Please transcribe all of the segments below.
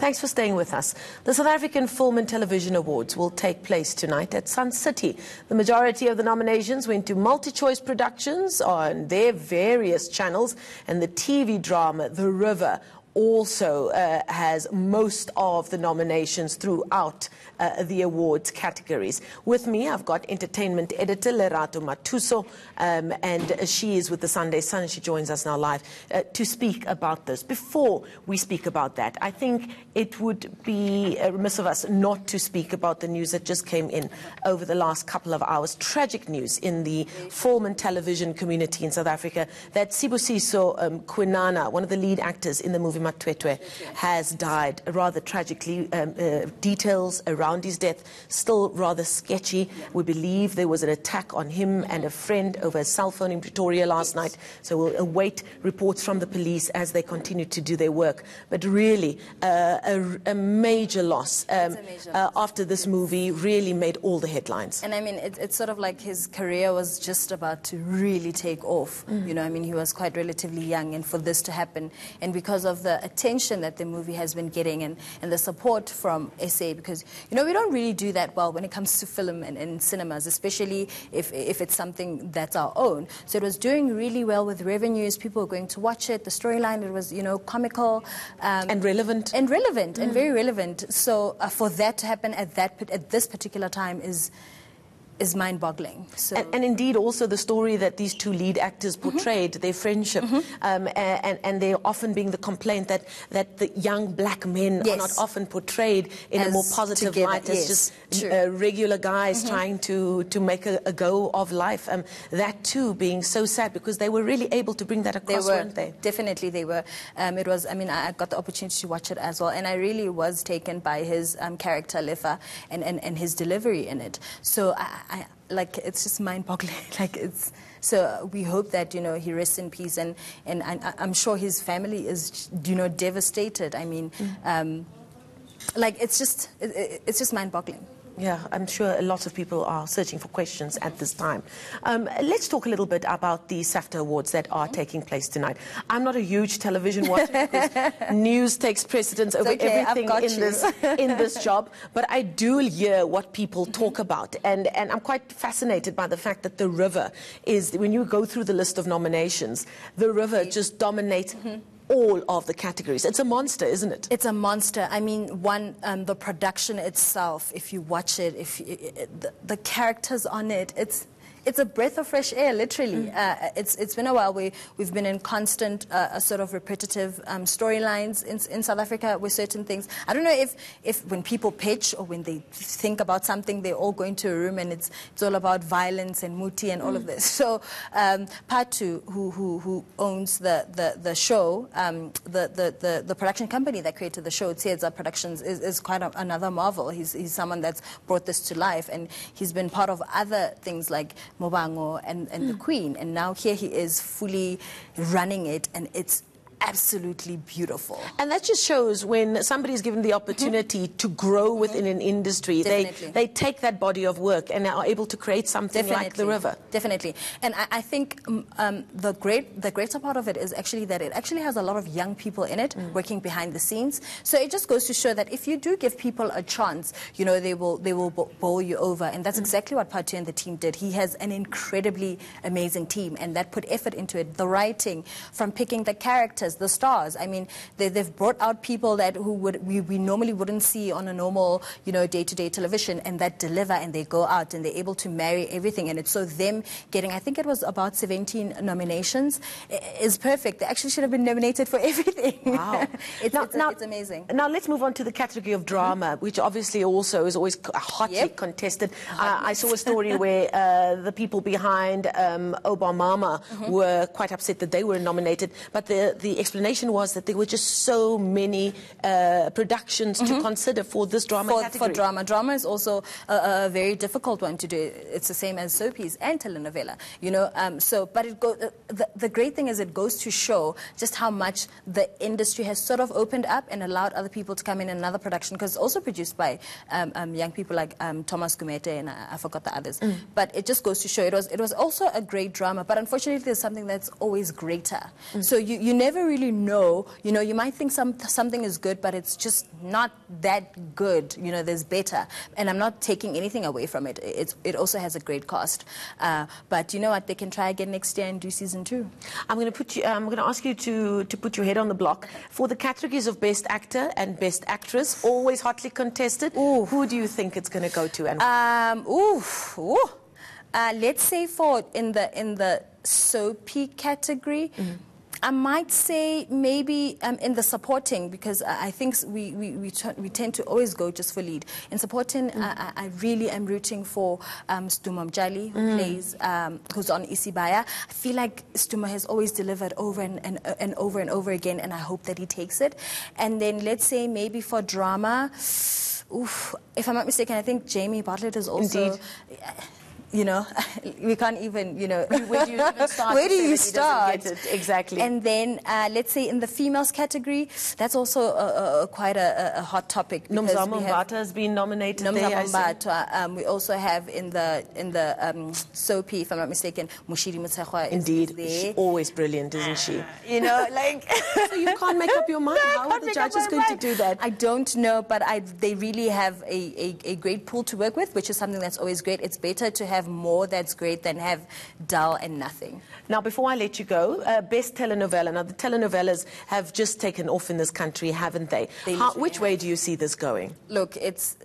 Thanks for staying with us. The South African Film and Television Awards will take place tonight at Sun City. The majority of the nominations went to MultiChoice Productions on their various channels, and the TV drama The River also has most of the nominations throughout the awards categories. With me, I've got entertainment editor Lerato Matsoso, and she is with the Sunday Sun. She joins us now live to speak about this. Before we speak about that, I think it would be remiss of us not to speak about the news that just came in over the last couple of hours. Tragic news in the film and television community in South Africa that Sibusiso Kwinana, one of the lead actors in the movie Matwetwe, has died rather tragically. Details around his death still rather sketchy. We believe there was an attack on him and a friend over a cell phone in Pretoria last night, so we'll await reports from the police as they continue to do their work. But really a major loss after this movie really made all the headlines. And I mean, it's sort of like his career was just about to really take off. You know, I mean, he was quite relatively young, and for this to happen, and because of the attention that the movie has been getting and the support from SA, because, you know, we don't really do that well when it comes to film and cinemas, especially if it's something that's our own. So it was doing really well with revenues. People were going to watch it. The storyline, it was, you know, comical. And relevant. And relevant, and very relevant. So for that to happen at this particular time is mind-boggling. So. And indeed also the story that these two lead actors portrayed, their friendship, and there often being the complaint that the young black men are not often portrayed in a more positive light as just regular guys trying to make a go of life. That too being so sad, because they were really able to bring that across, weren't they? Definitely they were. It was, I mean, I got the opportunity to watch it as well, and I really was taken by his character, Lefa, and his delivery in it. So like, it's just mind-boggling. Like, it's, so we hope that, you know, he rests in peace, and I'm sure his family is, you know, devastated. I mean, like, it's just mind-boggling. Yeah, I'm sure a lot of people are searching for questions at this time. Let's talk a little bit about the SAFTA Awards that are taking place tonight. I'm not a huge television watcher because news takes precedence over everything in this job, but I do hear what people talk about, and I'm quite fascinated by the fact that The River is, when you go through the list of nominations, The River just dominates all of the categories. It's a monster, isn't it? It's a monster. I mean, the production itself, if you watch it, the characters on it, it's a breath of fresh air, literally. It's been a while. We've been in constant sort of repetitive storylines in South Africa with certain things. I don't know if when people pitch or when they think about something, they're all going to a room and it's all about violence and muti and all of this. So Patu, who owns the show, the production company that created the show, Tsietsa Productions, is quite another marvel. He's someone that's brought this to life, and he's been part of other things like Mobango and the Queen, and now here he is fully running it, and it's absolutely beautiful. And that just shows when somebody is given the opportunity to grow within an industry, they take that body of work and are able to create something like The River. Definitely. And I think the greater part of it is actually that it actually has a lot of young people in it working behind the scenes. So it just goes to show that if you do give people a chance, you know, they will bowl you over, and that's exactly what Patu and the team did. He has an incredibly amazing team, and that put effort into it. The writing, from picking the characters, the stars. I mean, they've brought out people that we normally wouldn't see on a normal, you know, day-to-day television, and that deliver, and they go out and they're able to marry everything in it. So them getting, I think it was about 17 nominations, is perfect. They actually should have been nominated for everything. Wow. It's amazing. Now let's move on to the category of drama, which obviously also is always hotly contested. I saw a story where the people behind Obama were quite upset that they were nominated, but the explanation was that there were just so many productions to consider for this drama category. For drama. Drama is also a very difficult one to do. It's the same as soapies and telenovela, you know. But the great thing is it goes to show just how much the industry has sort of opened up and allowed other people to come in another production, because it's also produced by young people like Thomas Kumete, and I forgot the others. But it just goes to show it was also a great drama, but unfortunately there's something that's always greater. So you never never really know. You know, you might think something is good, but it's just not that good. You know, there's better. And I'm not taking anything away from it. It also has a great cast. But you know what? They can try again next year and do season 2. I'm going to ask you to put your head on the block for the categories of Best Actor and Best Actress, always hotly contested. Ooh. Who do you think it's going to go to? And let's say in the soapy category. I might say maybe in the supporting, because I think we tend to always go just for lead. In supporting, I really am rooting for Stuma Mjali, who plays, who's on Isibaya. I feel like Stuma has always delivered over and over and over again, and I hope that he takes it. And then let's say maybe for drama, if I'm not mistaken, I think Jamie Bartlett is also... Indeed. You know, we can't even, you know... Where do you even start? Where do you start? Exactly. And then, let's say in the females category, that's also quite a hot topic. Nomzamo Mbata has been nominated there. Mbata. We also have in the soapy, if I'm not mistaken, Mushiri Mutsakhwa. Indeed. She's always brilliant, isn't she? You know, like... So you can't make up your mind. How are the judges going to do that? I don't know, but they really have a great pool to work with, which is something that's always great. It's better to have more that's great than have dull and nothing. Now, before I let you go, Best Telenovela. Now, the telenovelas have just taken off in this country, haven't they? Which way do you see this going? Look, it's...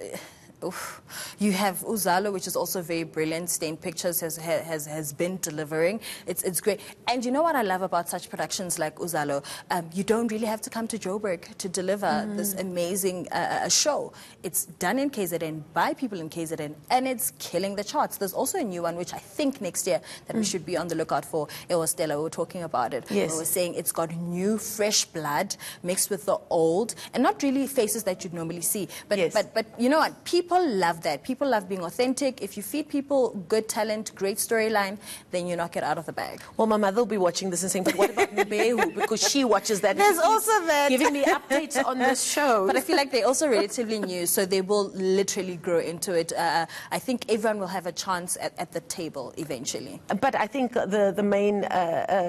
You have Uzalo, which is also very brilliant. Stained Pictures has been delivering. It's great. And you know what I love about such productions like Uzalo? You don't really have to come to Joburg to deliver this amazing show. It's done in KZN by people in KZN, and it's killing the charts. There's also a new one, which I think next year that we should be on the lookout for. It was Stella, we were talking about it. Yes. We were saying it's got new, fresh blood mixed with the old, and not really faces that you'd normally see. But, yes. but you know what? People love that. People love being authentic. If you feed people good talent, great storyline, then you knock it out of the bag. Well, my mother will be watching this and saying, but what about Mbehu? Because she watches that. There's also that. Giving me updates on this show. But I feel like they're also relatively new, so they will literally grow into it. I think everyone will have a chance at the table eventually. But I think the main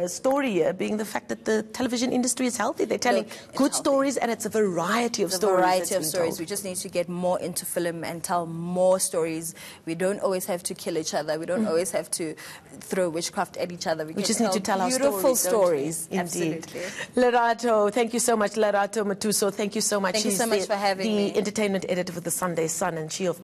story here being the fact that the television industry is healthy. They're telling good stories, and it's a variety of stories. A variety of stories. We just need to get more into film and tell more stories. We don't always have to kill each other. We don't always have to throw witchcraft at each other. We just need to tell our beautiful stories. Indeed. Absolutely. Lerato, thank you so much. Lerato Matsoso, thank you so much. Thank you so much for having me. The entertainment editor for the Sunday Sun, and she, of